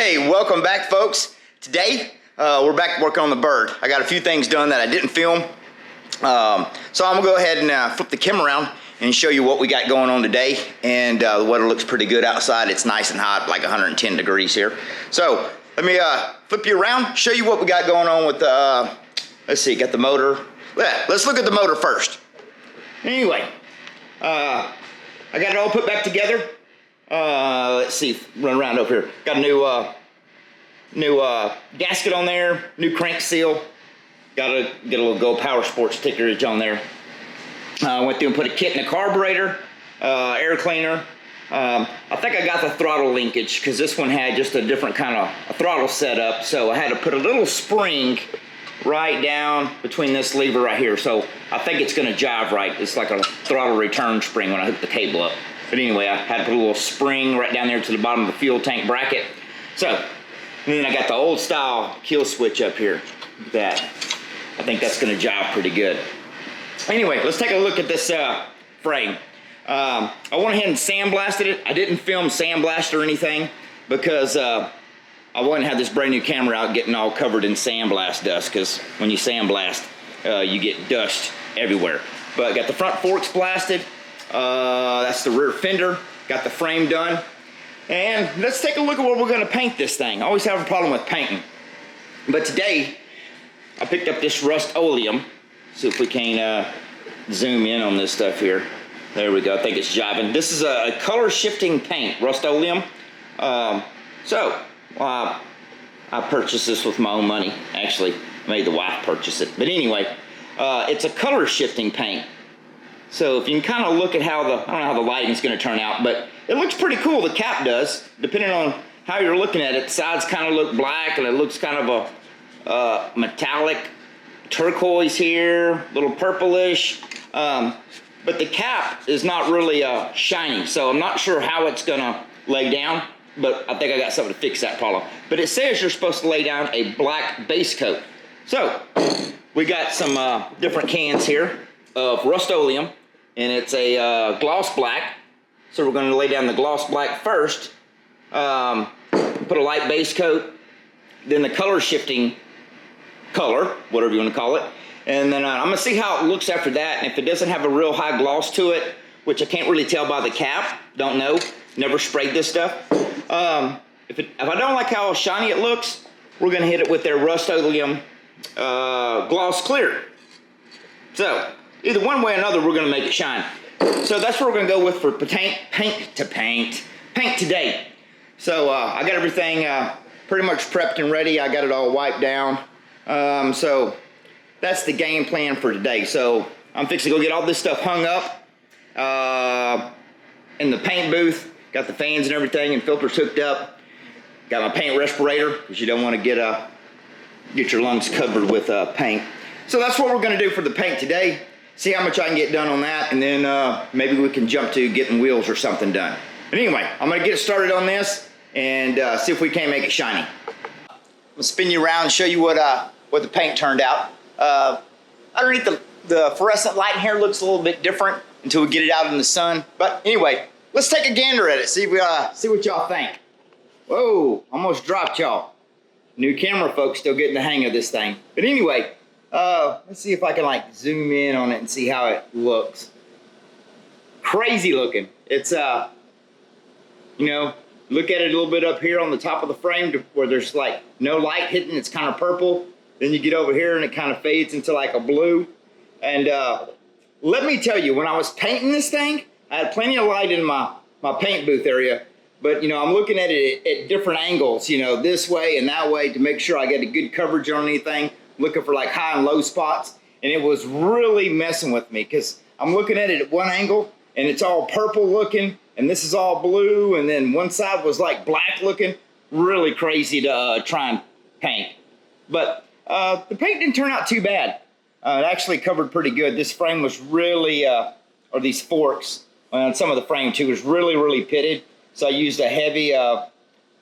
Hey, welcome back, folks. Today, we're back working on the bird. I got a few things done that I didn't film. So I'm gonna go ahead and flip the camera around and show you what we got going on today. And the weather looks pretty good outside. It's nice and hot, like 110 degrees here. So let me flip you around, show you what we got going on with the, let's see, got the motor. Let's look at the motor first. Anyway, I got it all put back together. Let's see, run around over here. Got a new gasket on there, new crank seal. Got to get a little Go Power Sports stickerage on there. Went through and put a kit in the carburetor, air cleaner. I think I got the throttle linkage because this one had just a different kind of a throttle setup. So I had to put a little spring right down between this lever right here. So I think it's going to jive right. It's like a throttle return spring when I hook the cable up. But anyway, I had to put a little spring right down there to the bottom of the fuel tank bracket. So, and then I got the old style kill switch up here. That I think that's going to jive pretty good. Anyway, let's take a look at this frame. I went ahead and sandblasted it. I didn't film sandblast or anything because I wouldn't have this brand new camera out getting all covered in sandblast dust, because when you sandblast, you get dust everywhere. But I got the front forks blasted. That's the rear fender. Got the frame done. And let's take a look at what we're going to paint this thing. I always have a problem with painting. But today, I picked up this Rust-Oleum. See if we can zoom in on this stuff here. There we go. I think it's jiving. This is a color shifting paint, Rust-Oleum. I purchased this with my own money. Actually, made the wife purchase it. But anyway, it's a color shifting paint. So if you can kind of look at how I don't know how the lighting's going to turn out, but it looks pretty cool. The cap does, depending on how you're looking at it. The sides kind of look black, and it looks kind of a metallic turquoise here, a little purplish. But the cap is not really shiny, so I'm not sure how it's going to lay down, but I think I got something to fix that problem. But it says you're supposed to lay down a black base coat. So we got some different cans here of Rust-Oleum, and it's a gloss black. So we're going to lay down the gloss black first, put a light base coat, then the color shifting color, whatever you want to call it, and then I'm going to see how it looks after that. And if it doesn't have a real high gloss to it, which I can't really tell by the cap, don't know, never sprayed this stuff. If I don't like how shiny it looks, we're going to hit it with their Rust-Oleum gloss clear. So either one way or another, we're going to make it shine. So that's what we're going to go with for paint today. So I got everything pretty much prepped and ready. I got it all wiped down. So that's the game plan for today. So I'm fixing to go get all this stuff hung up in the paint booth. Got the fans and everything and filters hooked up. Got my paint respirator, because you don't want to get your lungs covered with paint. So that's what we're going to do for the paint today. See how much I can get done on that, and then maybe we can jump to getting wheels or something done. But anyway, I'm going to get started on this and see if we can't make it shiny. I'm going to spin you around and show you what the paint turned out. Underneath the fluorescent light here looks a little bit different until we get it out in the sun. But anyway, let's take a gander at it, see what y'all think. Whoa, almost dropped y'all. New camera folks still getting the hang of this thing. But anyway, let's see if I can like zoom in on it and see how it looks. Crazy looking. It's you know, look at it a little bit up here on the top of the frame where there's like no light hitting. It's kind of purple. Then you get over here and it kind of fades into like a blue. And let me tell you, when I was painting this thing, I had plenty of light in my paint booth area. But, you know, I'm looking at it at different angles, you know, this way and that way to make sure I get a good coverage on anything. Looking for like high and low spots. And it was really messing with me because I'm looking at it at one angle and it's all purple looking. And this is all blue. And then one side was like black looking. Really crazy to try and paint. But the paint didn't turn out too bad. It actually covered pretty good. This frame was really, or these forks, and some of the frame too, was really, really pitted. So I used a heavy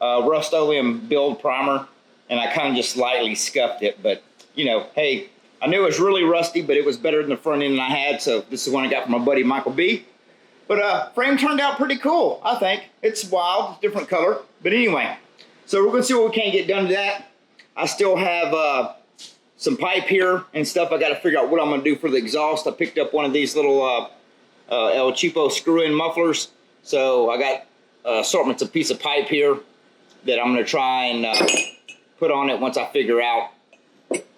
Rust-Oleum build primer, and I kind of just lightly scuffed it. But, you know, hey, I knew it was really rusty, but it was better than the front end I had. So this is one I got from my buddy Michael B. But frame turned out pretty cool, I think. It's wild, different color. But anyway, So we're gonna see what we can get done to that. I still have some pipe here and stuff. I got to figure out what I'm gonna do for the exhaust. I picked up one of these little El Cheapo screw-in mufflers. So I got assortments of piece of pipe here that I'm gonna try and put on it once I figure out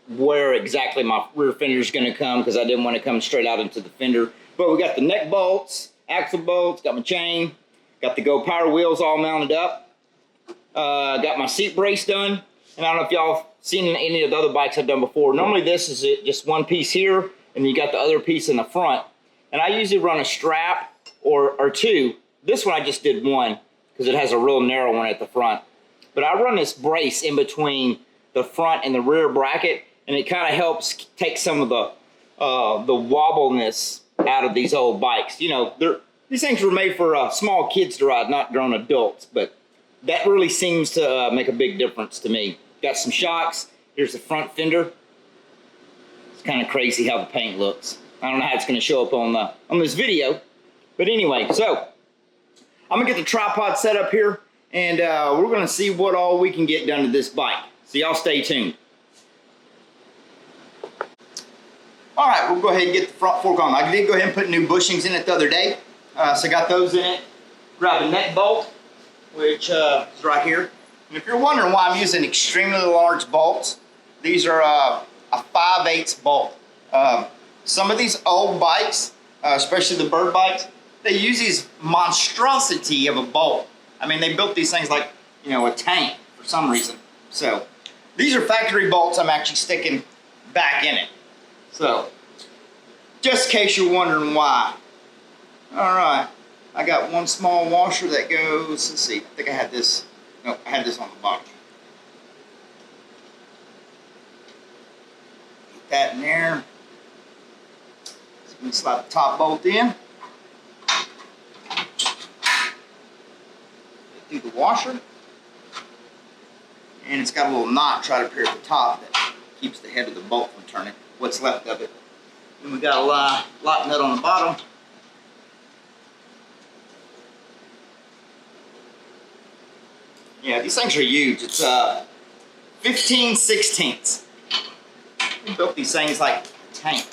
where exactly my rear fender is gonna come, because I didn't want to come straight out into the fender. But we got the neck bolts, axle bolts, got my chain, got the Go Power wheels all mounted up. Got my seat brace done. And I don't know if y'all seen any of the other bikes I've done before. Normally this is just one piece here, and you got the other piece in the front. And I usually run a strap or two. This one I just did one because it has a real narrow one at the front. But I run this brace in between the front and the rear bracket, and it kind of helps take some of the wobbleness out of these old bikes. You know, these things were made for small kids to ride, not grown adults. But that really seems to make a big difference to me. Got some shocks. Here's the front fender. It's kind of crazy how the paint looks. I don't know how it's going to show up on this video, but anyway, so I'm gonna get the tripod set up here, and we're gonna see what all we can get done to this bike. So y'all stay tuned. All right, we'll go ahead and get the front fork on. I did go ahead and put new bushings in it the other day, so I got those in it. Grab a neck bolt, which is right here. And if you're wondering why I'm using extremely large bolts, these are a 5/8 bolt. Some of these old bikes, especially the Bird bikes, they use these monstrosity of a bolt. I mean, they built these things like, you know, a tank for some reason. So these are factory bolts I'm actually sticking back in it. So just in case you're wondering why. All right, I got one small washer that goes, let's see, I think I had this. No, I had this on the bottom. Get that in there. So we can slide the top bolt in. Get through the washer. And it's got a little knot right up here at the top that keeps the head of the bolt from turning, what's left of it. And we got a lock nut on the bottom. Yeah, these things are huge. It's 15/16. We built these things like a tank.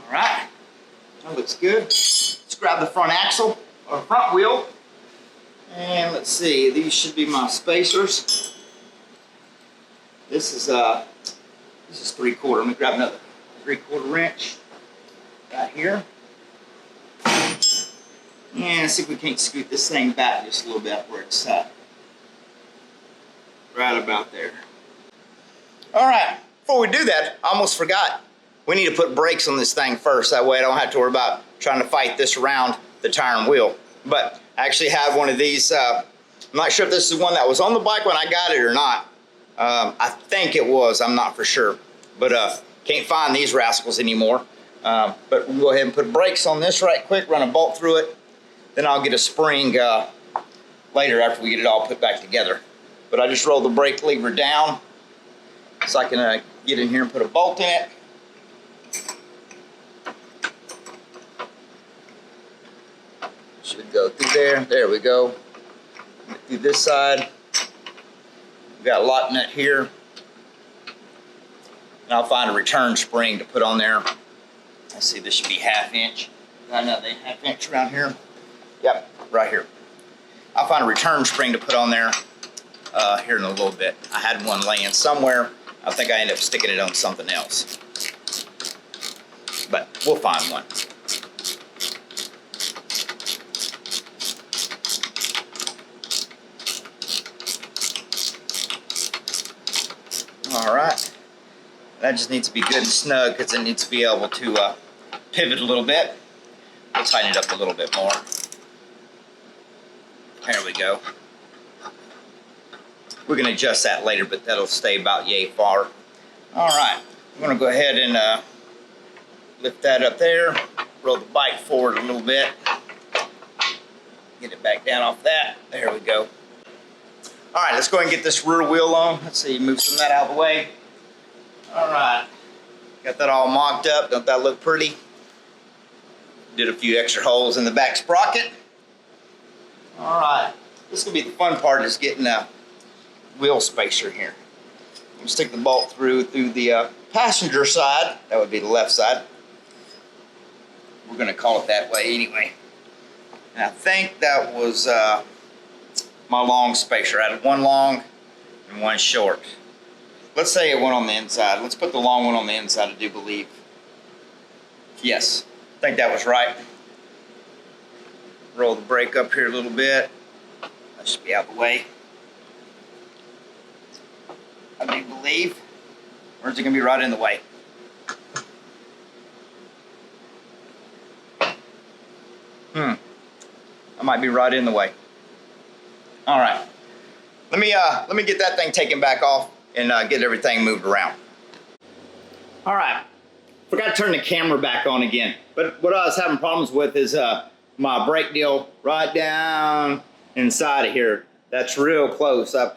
Alright, that looks good. Let's grab the front axle, or front wheel. And let's see, these should be my spacers. This is 3/4. Let me grab another 3/4 wrench right here. And see if we can't scoot this thing back just a little bit where it's right about there. Alright, before we do that, I almost forgot. We need to put brakes on this thing first. That way I don't have to worry about trying to fight this around the tire and wheel. But I actually have one of these. I'm not sure if this is one that was on the bike when I got it or not. I think it was. I'm not for sure. But can't find these rascals anymore. But we'll go ahead and put brakes on this right quick, run a bolt through it. Then I'll get a spring later after we get it all put back together. But I just roll the brake lever down so I can get in here and put a bolt in it. Should go through there. There we go. Through this side. We've got a lock nut here. And I'll find a return spring to put on there. Let's see, this should be 1/2 inch. Got another 1/2 inch around here. Yep, right here. I'll find a return spring to put on there here in a little bit. I had one laying somewhere. I think I ended up sticking it on something else. But we'll find one. All right, that just needs to be good and snug because it needs to be able to pivot a little bit. We'll tighten it up a little bit more. There we go. We're going to adjust that later, but that'll stay about yay far. All right, I'm going to go ahead and lift that up there, roll the bike forward a little bit, get it back down off that. There we go. All right, let's go ahead and get this rear wheel on. Let's see, move some of that out of the way. All right, got that all mocked up. Don't that look pretty? Did a few extra holes in the back sprocket. All right, this is gonna be the fun part, is getting a wheel spacer here. I'm gonna stick the bolt through the passenger side. That would be the left side. We're gonna call it that way anyway. And I think that was my long spacer. I had one long and one short. Let's say it went on the inside. Let's put the long one on the inside, I do believe. Yes, I think that was right. Roll the brake up here a little bit. That should be out of the way. I do believe. Or is it gonna be right in the way? I might be right in the way. All right. Let me get that thing taken back off and get everything moved around. All right. Forgot to turn the camera back on again. But what I was having problems with is my brake deal right down inside of here. That's real close. I've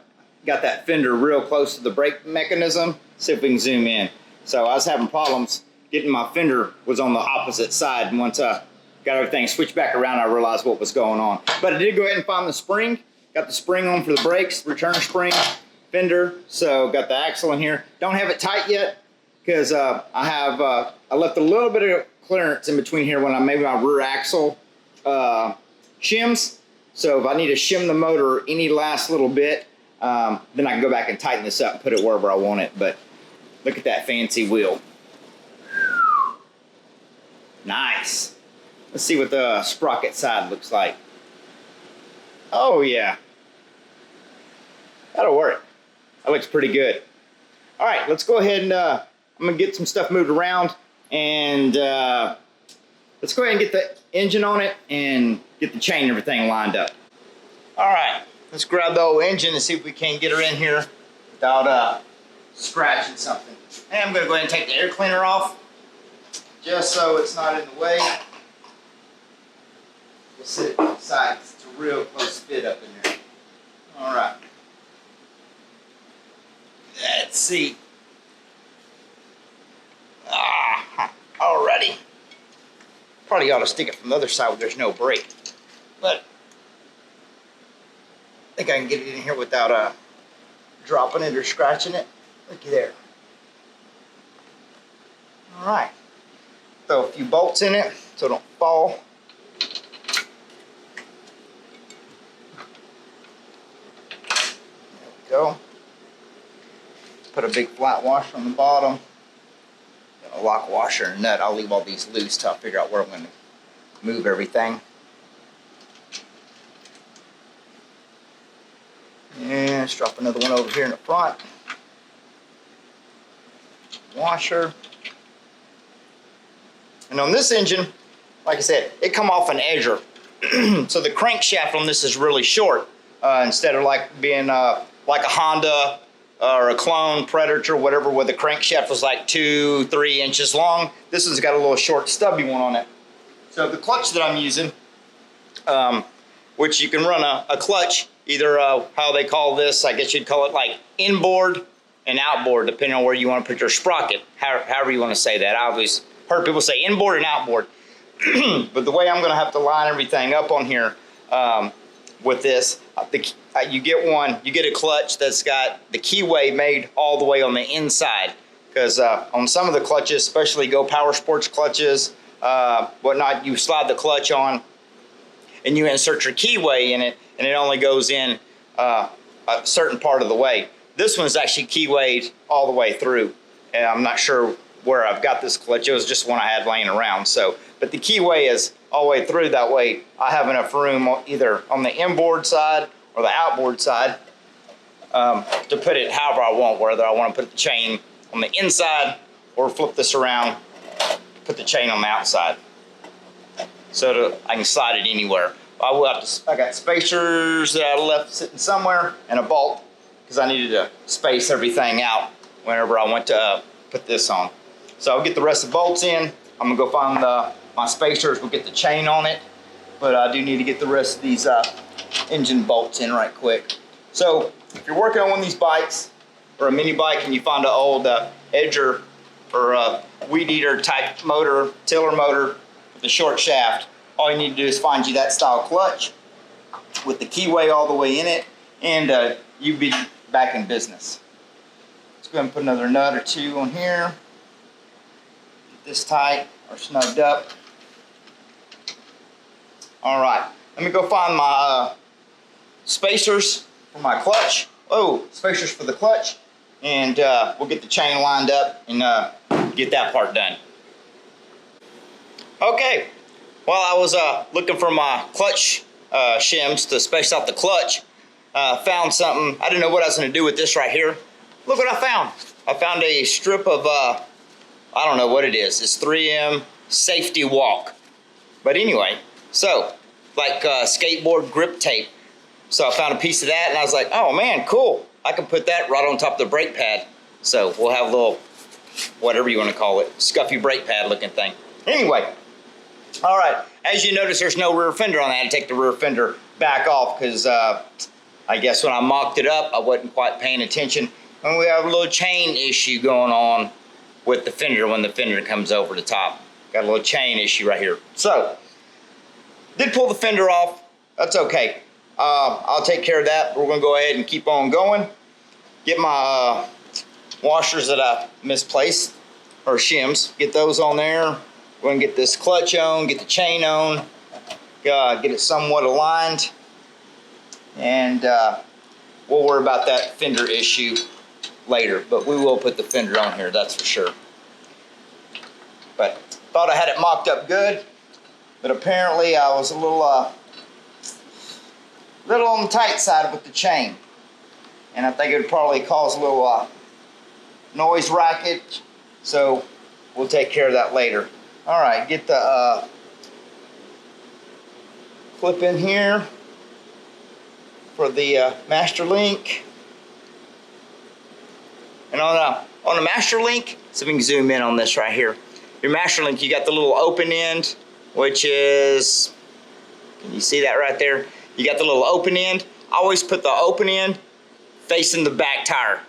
got that fender real close to the brake mechanism. See if we can zoom in. So I was having problems getting my fender was on the opposite side. And once I got everything switched back around, I realized what was going on. But I did go ahead and find the spring. Got the spring on for the brakes, return spring, fender. So got the axle in here. Don't have it tight yet because I left a little bit of clearance in between here when I made my rear axle shims. So if I need to shim the motor any last little bit, then I can go back and tighten this up and put it wherever I want it. But look at that fancy wheel. Nice. Let's see what the sprocket side looks like. Oh yeah. That'll work. That looks pretty good. All right, let's go ahead and I'm gonna get some stuff moved around, and let's go ahead and get the engine on it and get the chain and everything lined up. All right, let's grab the old engine and see if we can get her in here without scratching something. And I'm gonna go ahead and take the air cleaner off just so it's not in the way. We'll sit it to the side. It's a real close fit up in there. All right. Let's see. Alrighty. Probably ought to stick it from the other side where there's no brake. But I think I can get it in here without dropping it or scratching it. Looky there. All right. Throw a few bolts in it so it don't fall. Go. Put a big flat washer on the bottom. A lock washer and nut. I'll leave all these loose till I figure out where I'm going to move everything. And let's drop another one over here in the front. Washer. And on this engine, like I said, it come off an edger. So the crankshaft on this is really short. Instead of like being like a Honda or a clone Predator, whatever, where the crankshaft was like 2-3 inches long. This one's got a little short stubby one on it. So the clutch that I'm using, which you can run a clutch, either how they call this, I guess you'd call it like inboard and outboard, depending on where you want to put your sprocket, however you want to say that. I always heard people say inboard and outboard. But the way I'm going to have to line everything up on here with this, you get a clutch that's got the keyway made all the way on the inside, because on some of the clutches, especially Go Power Sports clutches, whatnot, you slide the clutch on and you insert your keyway in it, and it only goes in a certain part of the way. This one's actually keywayed all the way through, and I'm not sure where I've got this clutch. It was just one I had laying around. So, but the keyway is all the way through. That way I have enough room either on the inboard side or the outboard side to put it however I want, whether I want to put the chain on the inside or flip this around, put the chain on the outside, so that I can slide it anywhere. I got spacers that I left sitting somewhere and a bolt, because I needed to space everything out whenever I went to put this on. So I'll get the rest of the bolts in, I'm gonna go find my spacers. We'll get the chain on it, but I do need to get the rest of these engine bolts in right quick. So if you're working on one of these bikes or a mini bike and you find an old edger or a weed eater type motor, tiller motor with a short shaft, all you need to do is find you that style clutch with the keyway all the way in it, and you'll be back in business. Let's go ahead and put another nut or two on here. Get this tight or snugged up. All right, let me go find my spacers for my clutch. Oh, spacers for the clutch, and we'll get the chain lined up and get that part done. Okay, while I was looking for my clutch shims to space out the clutch, found something. I didn't know what I was going to do with this right here. Look what I found. I found a strip of, I don't know what it is. It's 3M safety walk. But anyway, so like skateboard grip tape. So I found a piece of that and I was like, oh man, cool. I can put that right on top of the brake pad. So we'll have a little, whatever you want to call it, scuffy brake pad looking thing. Anyway, all right. As you notice, there's no rear fender on that. I had to take the rear fender back off because I guess when I mocked it up, I wasn't quite paying attention. And we have a little chain issue going on with the fender when the fender comes over the top. Got a little chain issue right here. So, did pull the fender off. That's okay. I'll take care of that. We're going to go ahead and keep on going. Get my washers that I misplaced, or shims. Get those on there. We're going to get this clutch on, get the chain on, get it somewhat aligned. And we'll worry about that fender issue later, but we will put the fender on here, that's for sure. But thought I had it mocked up good, but apparently I was a little on the tight side with the chain, and I think it would probably cause a little noise racket, so we'll take care of that later. All right, get the clip in here for the master link. And on the master link, so we can zoom in on this right here. Your master link, you got the little open end, which is, can you see that right there? You got the little open end. I always put the open end facing the back tire.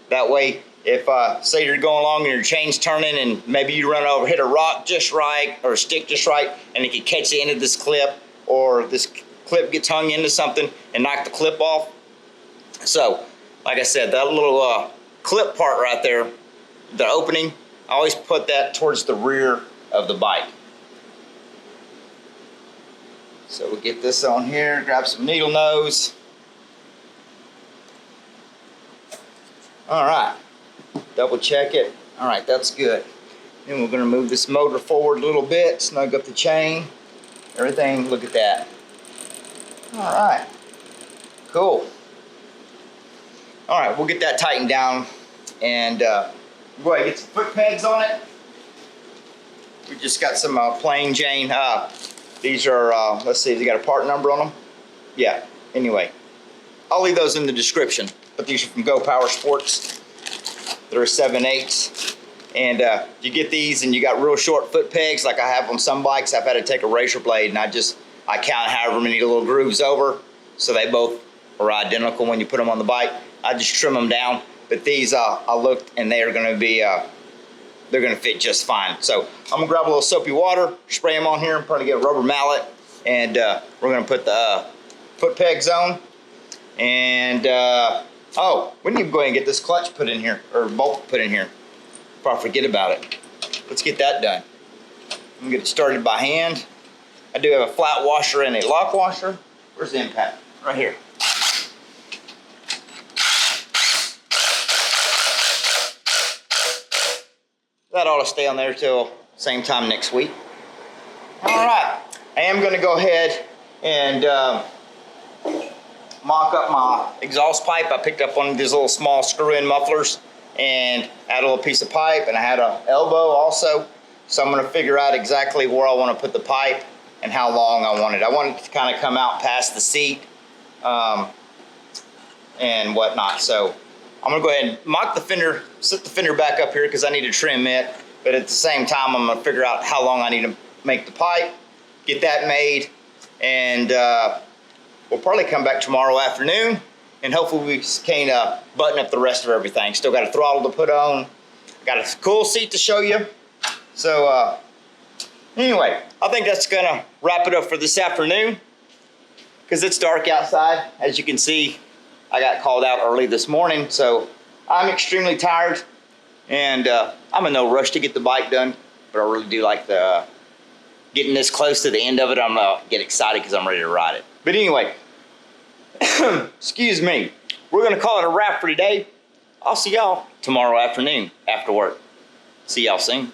That way, if say you're going along and your chain's turning and maybe you run over, hit a rock just right or a stick just right, and it can catch the end of this clip, or this clip gets hung into something and knock the clip off. So, like I said, that little clip part right there, the opening, I always put that towards the rear of the bike. So we'll get this on here, grab some needle nose. All right, double check it. All right, that's good. Then we're gonna move this motor forward a little bit, snug up the chain, everything, look at that. All right, cool. All right, we'll get that tightened down and go ahead and get some foot pegs on it. We just got some plain Jane. These are, let's see, they got a part number on them? Yeah, anyway. I'll leave those in the description, but these are from Go Power Sports. They're 7/8. And you get these and you got real short foot pegs like I have on some bikes. I've had to take a razor blade and I count however many little grooves over, so they both are identical when you put them on the bike. I just trim them down, but these I looked and they are going to be they're going to fit just fine. So I'm going to grab a little soapy water, spray them on here, and probably get a rubber mallet, and we're going to put the foot pegs on. And oh, we need to go ahead and get this clutch put in here, or bolt put in here before I forget about it. Let's get that done. I'm going to get it started by hand. I do have a flat washer and a lock washer. Where's the impact? Right here. That ought to stay on there till same time next week. All right, I am going to go ahead and mock up my exhaust pipe. I picked up one of these little small screw-in mufflers and add a little piece of pipe, and I had an elbow also. So I'm going to figure out exactly where I want to put the pipe and how long I want it. I want it to kind of come out past the seat and whatnot. So I'm gonna go ahead and mock the fender, set the fender back up here because I need to trim it, But at the same time, I'm gonna figure out how long I need to make the pipe, get that made, and we'll probably come back tomorrow afternoon, and hopefully we can button up the rest of everything. Still got a throttle to put on, got a cool seat to show you. So anyway, I think that's gonna wrap it up for this afternoon, because it's dark outside. As you can see, I got called out early this morning, so I'm extremely tired, and I'm in no rush to get the bike done, but I really do like the getting this close to the end of it. I'm gonna get excited because I'm ready to ride it. But anyway, excuse me, we're gonna call it a wrap for today. I'll see y'all tomorrow afternoon after work. See y'all soon.